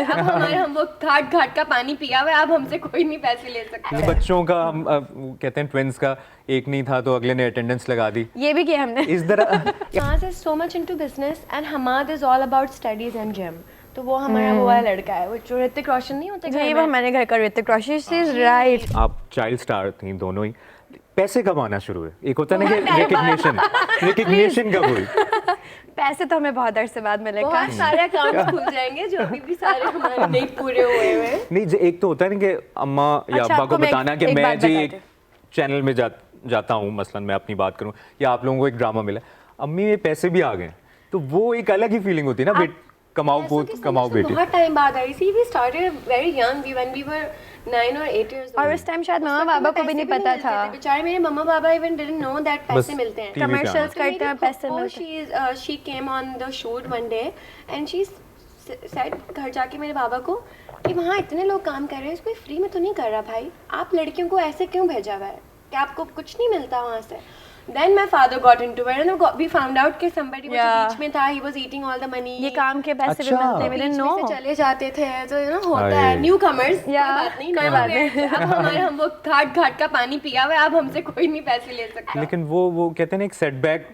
अब हमारे हम वो घाट घाट का पानी पिया हुआ है, अब हमसे कोई नहीं पैसे ले सकता। बच्चों का हम कहते हैं ट्विंस का एक नहीं था तो अगले ने अटेंडेंस लगा दी, ये भी किया हमने इस तरह। Hamad is so much into business and Hamad is all about studies and gym. तो वो हमारा वो वाला लड़का है, वो जो ऋतिक रोशन नहीं होता ये वो हमारे घर का ऋतिक रोशन इज राइट। आप चाइल्ड स्टार थी दोनों ही, पैसे कमाना शुरू हुए, एक होता है ना कि रिकग्निशन कब हुई? पैसे तो हमें बहुत अरसे बाद मिले। बहुत सारे अकाउंट्स खुल जाएंगे जो अभी भी सारे हमारे नहीं पूरे हुए हुए। नहीं, एक तो होता है ना कि अम्मा या अच्छा, अब्बा को आपको मैं बताना कि एक मैं बात जी बताती एक हूँ। चैनल में जाता हूँ, मसलन मैं अपनी बात करूँ, या आप लोगों को एक ड्रामा मिला, अम्मी में पैसे भी आ गए, तो वो एक अलग ही फीलिंग होती है ना, कमाओ कमाओ बेटी। बहुत टाइम बाद आई सी, we started very young, when we were 9 or 8 years old। और उस टाइम शायद मम्मा पापा को भी नहीं पता था। बेचारे मेरे मम्मा पापा इवन डिडंट नो दैट पैसे मिलते हैं, कमर्शियल्स करते हैं, पैसे मिलते हैं। She came on the shoot one day and she said घर जाके मेरे बाबा को कि वहाँ इतने लोग काम कर रहे हैं, इसको फ्री में तो नहीं कर रहा भाई, आप लड़कियों को ऐसे क्यों भेजा हुआ है कि आपको कुछ नहीं मिलता वहाँ से। Then my father got into it and we found out कि somebody वो जो बीच में था, he was eating all the money। ये काम के पैसे भी मिलते हैं, बीच में से चले जाते थे, तो यू नो होता है न्यू कमर्स। कोई बात नहीं। अब हमारे हम वो घाट घाट का पानी पिया हुआ है, अब हमसे कोई नहीं पैसे ले सकता। लेकिन वो कहते हैं ना एक सेटबैक,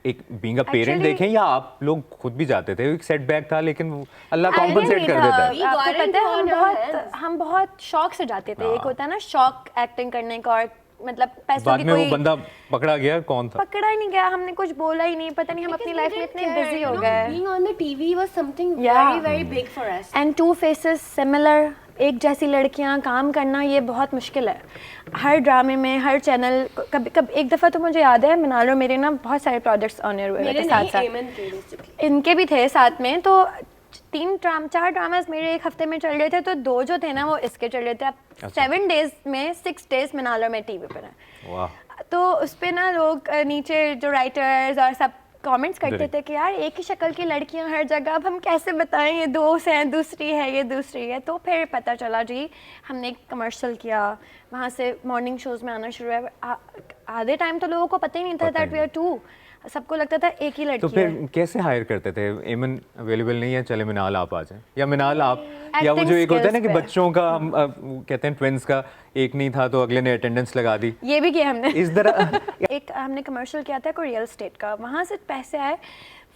एक बीइंग अ पेरेंट देखें या आप लोग खुद भी जाते थे, एक सेटबैक था, लेकिन वो अल्लाह कॉम्पनसेट कर देता है। आपको पता है हम बहुत शौक से जाते थे। एक होता है ना शौक एक्टिंग करने का, और मतलब पैसों बाद की में कोई वो बंदा पकड़ा गया, कौन था? पकड़ा ही नहीं गया, हमने कुछ बोला ही नहीं, पता नहीं हम अपनी लाइफ में इतने बिजी हो गए। Being on the TV was something very very big for us। And two faces similar, एक जैसी लड़कियां काम करना ये बहुत मुश्किल है। हर ड्रामे में, हर चैनल, कभी एक दफ़ा तो मुझे याद है मिनाल और मेरे ना बहुत सारे प्रोजेक्ट्स ऑनर हुए थे साथ साथ, इनके भी थे साथ में। तो 4 ड्रामास मेरे एक हफ्ते में चल रहे थे, तो 2 जो थे ना वो इसके चल रहे थे। अब 7 डेज में 6 डेज मिनाल और मैं टीवी पर हैं। वाह। तो उस पे ना लोग नीचे जो राइटर्स और सब कमेंट्स करते थे कि यार एक ही शक्ल की लड़कियां हर जगह, अब हम कैसे बताएं ये दोस्त हैं, दूसरी है, ये दूसरी है। तो फिर पता चला जी, हमने एक कमर्शियल किया, वहाँ से मॉर्निंग शोज में आना शुरू है। आधे टाइम तो लोगों को पता ही नहीं था दैट वी आर 2, सबको लगता था एक ही लड़की तो फिर है। कैसे हायर करते थे? एमन अवेलेबल नहीं है, चले मिनाल आप आ जाए, या मिनाल आप, या वो जो एक होता है ना कि बच्चों का हम कहते हैं ट्विंस का एक नहीं था तो अगले ने अटेंडेंस लगा दी, ये भी किया हमने। इस तरह। एक हमने कमर्शियल किया था कोई रियल एस्टेट का, वहाँ से पैसे आए।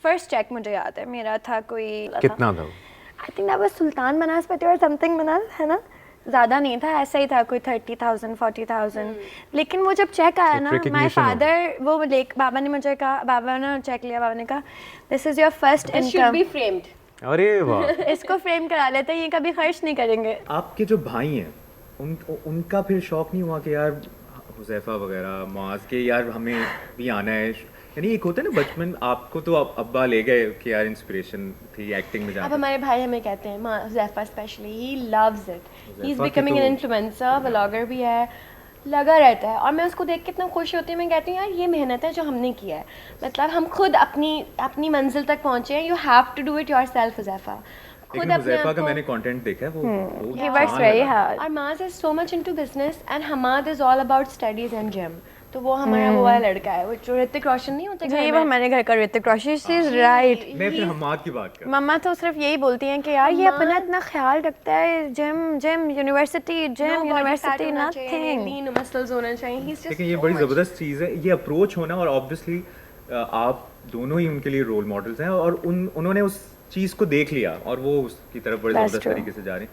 फर्स्ट चेक मुझे याद है मेरा था कोई, कितना था? आई थिंक दैट वाज सुल्तान बनास्पति और समथिंग बनाल, है ना, ज़्यादा नहीं था, ऐसा ही था कोई 30,000 40,000। लेकिन वो जब चेक आया ना, माय फादर वो बाबा ने मुझे कहा, बाबा ने चेक लिया, बाबा ने कहा this is your first income, अरे वाह। इसको फ्रेम करा लेते हैं, ये कभी खर्च नहीं करेंगे। आपके जो भाई हैं उनका फिर शौक नहीं हुआ कि यार हुज़ैफा वगैरह मुआज़ के यार हमें भी आना है? यानी एक होता है ना बचपन, आपको तो अब्बा ले गए कि यार इंस्पिरेशन थी एक्टिंग में जाना। अब हमारे भाई हमें कहते हैं, Huzaifa specially, he loves it, he is becoming an influencer, vlogger भी है, लगा रहता है। और मैं उसको देख के इतना खुश होती हूँ, मैं कहती हूँ यार ये मेहनत है जो हमने किया है, मतलब हम खुद अपनी मंजिल तक पहुँचे हैं। You have to do it yourself Huzaifa. खुद हुज़ैफा का मैंने कंटेंट देखा है, वो ही वर्क्स वेरी हार्ड। और Maaz is so much into business and Hamad is all about studies and gym. तो वो हमारा वो वाला लड़का है, वो जो ऋतिक रोशन नहीं होता ये वो हमारे घर का ऋतिक रोशन इज राइट। मैं फिर हमाद की बात कर, मम्मा तो सिर्फ यही बोलती हैं कि यार ये अपना इतना ख्याल रखता है, जिम यूनिवर्सिटी नथिंग, लीन मसल्स होना चाहिए। लेकिन ये बड़ी ज़बरदस्त चीज़ है, ये अप्रोच होना। और ऑब्वियसली आप दोनों ही उनके लिए रोल मॉडल्स हैं, और उन्होंने उस चीज़ को देख लिया और वो उसकी तरफ बड़े ज़बरदस्त तरीके से जा रहे हैं।